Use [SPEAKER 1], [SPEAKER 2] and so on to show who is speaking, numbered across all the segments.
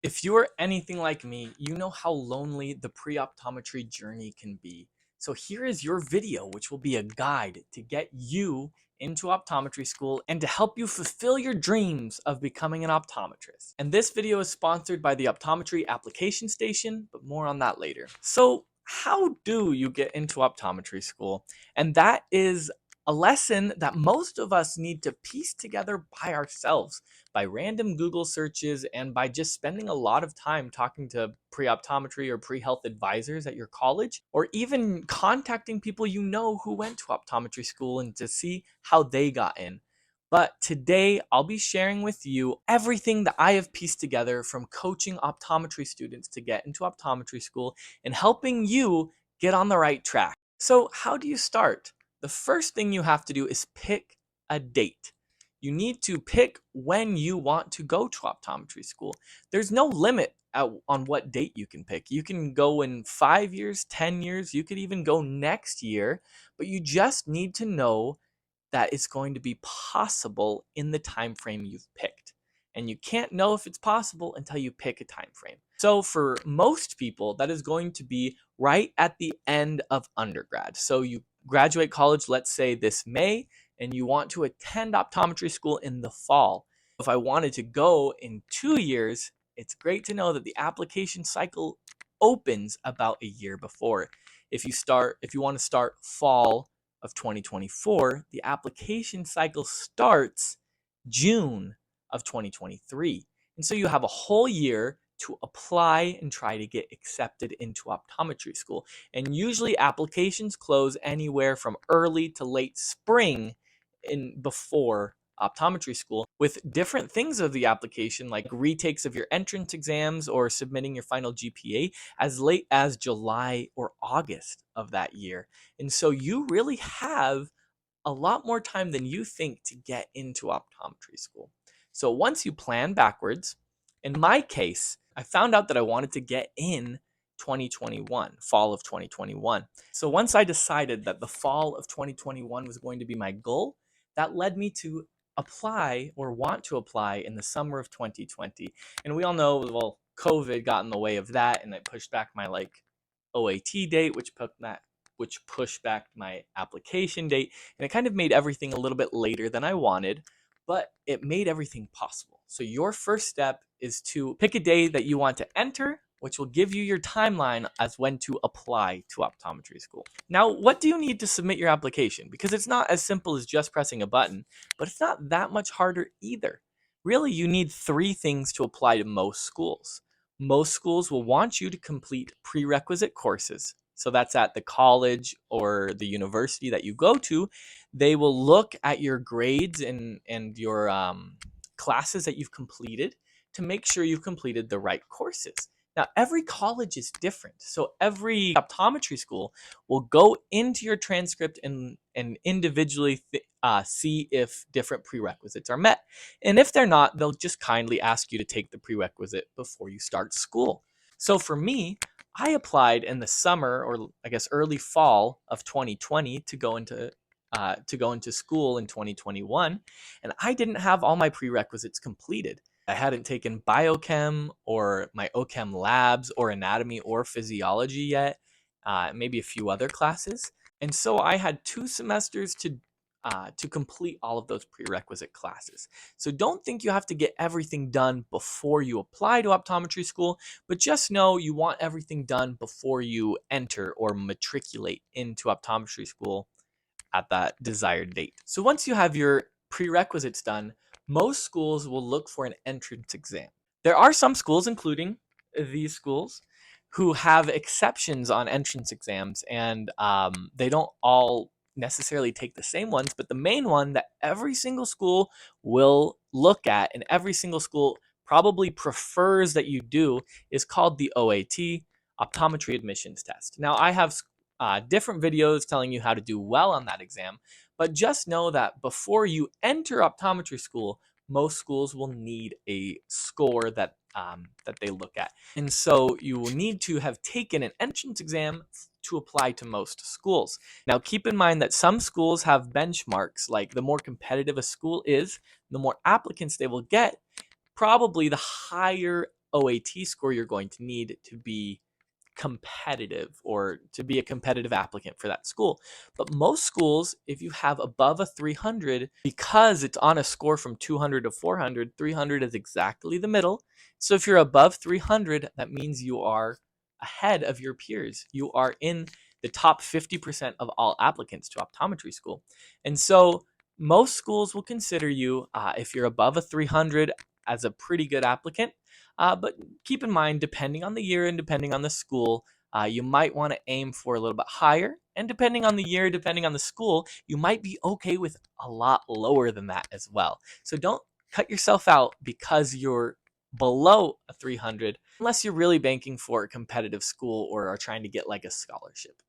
[SPEAKER 1] If you are anything like me, you know how lonely the pre-optometry journey can be. So here is your video, which will be a guide to get you into optometry school and to help you fulfill your dreams of becoming an optometrist. And this video is sponsored by the Optometry Application Station, but more on that later. So how do you get into optometry school? And that is a lesson that most of us need to piece together by ourselves, by random Google searches, and by just spending a lot of time talking to pre-optometry or pre-health advisors at your college, or even contacting people you know who went to optometry school and to see how they got in. But today I'll be sharing with you everything that I have pieced together from coaching optometry students to get into optometry school and helping you get on the right track. So how do you start? The first thing you have to do is pick a date. You need to pick when you want to go to optometry school. There's no limit on what date you can pick. You can go in 5 years, 10 years, you could even go next year, but you just need to know that it's going to be possible in the time frame you've picked. And you can't know if it's possible until you pick a time frame. So for most people, that is going to be right at the end of undergrad. So you graduate college, let's say this May, and you want to attend optometry school in the fall. If I wanted to go in 2 years, it's great to know that the application cycle opens about a year before. If you want to start fall of 2024, the application cycle starts June of 2023. And so you have a whole year to apply and try to get accepted into optometry school. And usually applications close anywhere from early to late spring in before optometry school, with different things of the application like retakes of your entrance exams or submitting your final GPA as late as July or August of that year. And so you really have a lot more time than you think to get into optometry school. So once you plan backwards, in my case, I found out that I wanted to get in 2021, fall of 2021. So once I decided that the fall of 2021 was going to be my goal, that led me to apply or want to apply in the summer of 2020. And we all know, well, COVID got in the way of that, and it pushed back my OAT date, which pushed back my application date, and it kind of made everything a little bit later than I wanted, but it made everything possible. So your first step is to pick a day that you want to enter, which will give you your timeline as when to apply to optometry school. Now, what do you need to submit your application? Because it's not as simple as just pressing a button, but it's not that much harder either. Really, you need 3 things to apply to most schools. Most schools will want you to complete prerequisite courses. So that's at the college or the university that you go to. They will look at your grades and your classes that you've completed to make sure you've completed the right courses. Now, every college is different. So every optometry school will go into your transcript and individually see if different prerequisites are met. And if they're not, they'll just kindly ask you to take the prerequisite before you start school. So for me, I applied in the summer, or I guess early fall of 2020, to go into school in 2021, and I didn't have all my prerequisites completed. I hadn't taken biochem or my OChem labs or anatomy or physiology yet, maybe a few other classes. And so I had 2 semesters to complete all of those prerequisite classes. So don't think you have to get everything done before you apply to optometry school, but just know you want everything done before you enter or matriculate into optometry school at that desired date. So once you have your prerequisites done, most schools will look for an entrance exam. There are some schools, including these schools, who have exceptions on entrance exams, and they don't all necessarily take the same ones, but the main one that every single school will look at and every single school probably prefers that you do is called the OAT, Optometry Admissions Test. Now, I have different videos telling you how to do well on that exam, but just know that before you enter optometry school, most schools will need a score that they look at. And so you will need to have taken an entrance exam to apply to most schools. Now, keep in mind that some schools have benchmarks, like the more competitive a school is, the more applicants they will get, probably the higher OAT score you're going to need to be competitive or to be a competitive applicant for that school. But most schools, if you have above a 300, because it's on a score from 200 to 400, 300 is exactly the middle. So if you're above 300, that means you are ahead of your peers. You are in the top 50% of all applicants to optometry school. And so most schools will consider you, if you're above a 300, as a pretty good applicant. But keep in mind, depending on the year and depending on the school, you might want to aim for a little bit higher. And depending on the year, depending on the school, you might be okay with a lot lower than that as well. So don't cut yourself out because you're below a 300, unless you're really banking for a competitive school or are trying to get like a scholarship.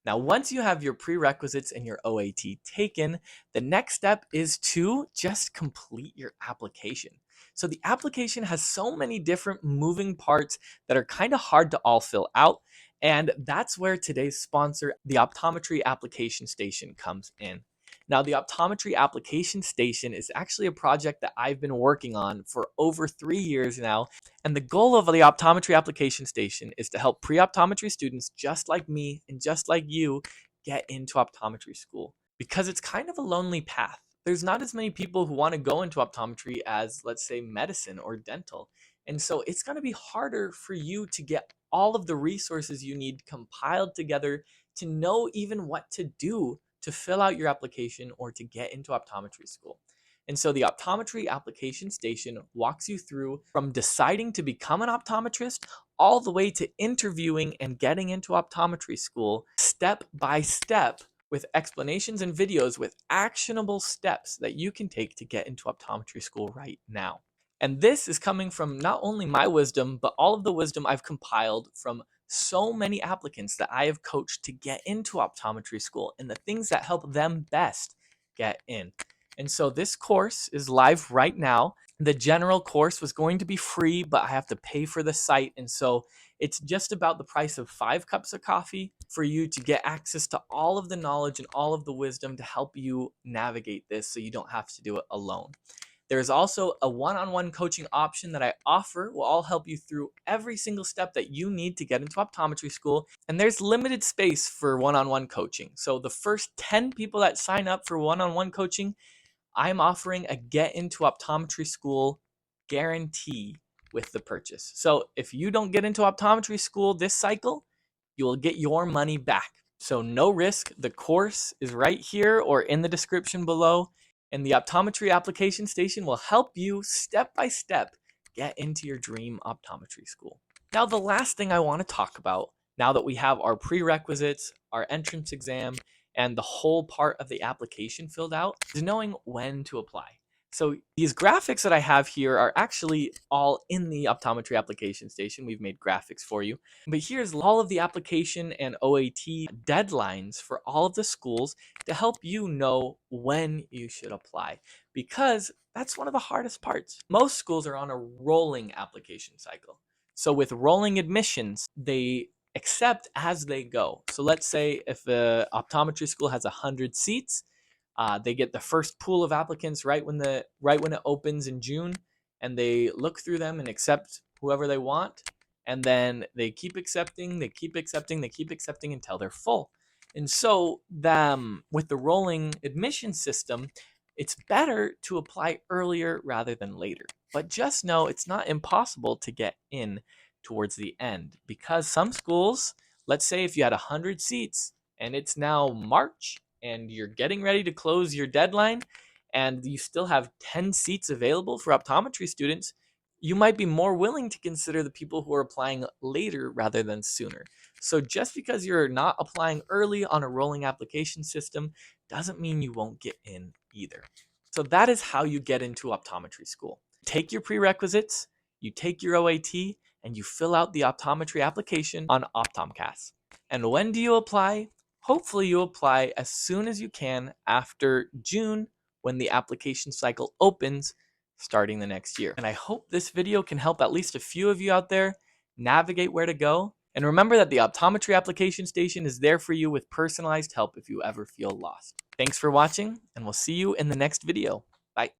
[SPEAKER 1] Now, once you have your prerequisites and your OAT taken, the next step is to just complete your application. So the application has so many different moving parts that are kind of hard to all fill out. And that's where today's sponsor, the Optometry Application Station, comes in. Now, the Optometry Application Station is actually a project that I've been working on for over 3 years now. And the goal of the Optometry Application Station is to help pre-optometry students just like me and just like you get into optometry school, because it's kind of a lonely path. There's not as many people who want to go into optometry as, let's say, medicine or dental. And so it's going to be harder for you to get all of the resources you need compiled together to know even what to do to fill out your application or to get into optometry school. And so the Optometry Application Station walks you through from deciding to become an optometrist all the way to interviewing and getting into optometry school, step by step, with explanations and videos with actionable steps that you can take to get into optometry school right now. And this is coming from not only my wisdom, but all of the wisdom I've compiled from so many applicants that I have coached to get into optometry school and the things that help them best get in. And so this course is live right now. The general course was going to be free, but I have to pay for the site. And so it's just about the price of 5 cups of coffee for you to get access to all of the knowledge and all of the wisdom to help you navigate this so you don't have to do it alone. There's also a one-on-one coaching option that I offer. Will all help you through every single step that you need to get into optometry school. And there's limited space for one-on-one coaching. So the first 10 people that sign up for one-on-one coaching, I'm offering a get into optometry school guarantee with the purchase. So if you don't get into optometry school this cycle, you will get your money back. So no risk. The course is right here or in the description below. And the Optometry Application Station will help you step by step get into your dream optometry school. Now, the last thing I want to talk about, now that we have our prerequisites, our entrance exam, and the whole part of the application filled out, is knowing when to apply. So these graphics that I have here are actually all in the Optometry Application Station. We've made graphics for you. But here's all of the application and OAT deadlines for all of the schools to help you know when you should apply, because that's one of the hardest parts. Most schools are on a rolling application cycle. So with rolling admissions, they accept as they go. So let's say if a optometry school has 100 seats, they get the first pool of applicants right when it opens in June, and they look through them and accept whoever they want, and then they keep accepting, they keep accepting, they keep accepting until they're full. And so with the rolling admission system, it's better to apply earlier rather than later. But just know it's not impossible to get in towards the end, because some schools, let's say if you had 100 seats and it's now March and you're getting ready to close your deadline and you still have 10 seats available for optometry students, you might be more willing to consider the people who are applying later rather than sooner. So just because you're not applying early on a rolling application system doesn't mean you won't get in either. So that is how you get into optometry school. Take your prerequisites, you take your OAT, and you fill out the optometry application on Optomcast. And when do you apply? Hopefully you apply as soon as you can after June, when the application cycle opens starting the next year. And I hope this video can help at least a few of you out there navigate where to go. And remember that the Optometry Application Station is there for you with personalized help if you ever feel lost. Thanks for watching, and we'll see you in the next video.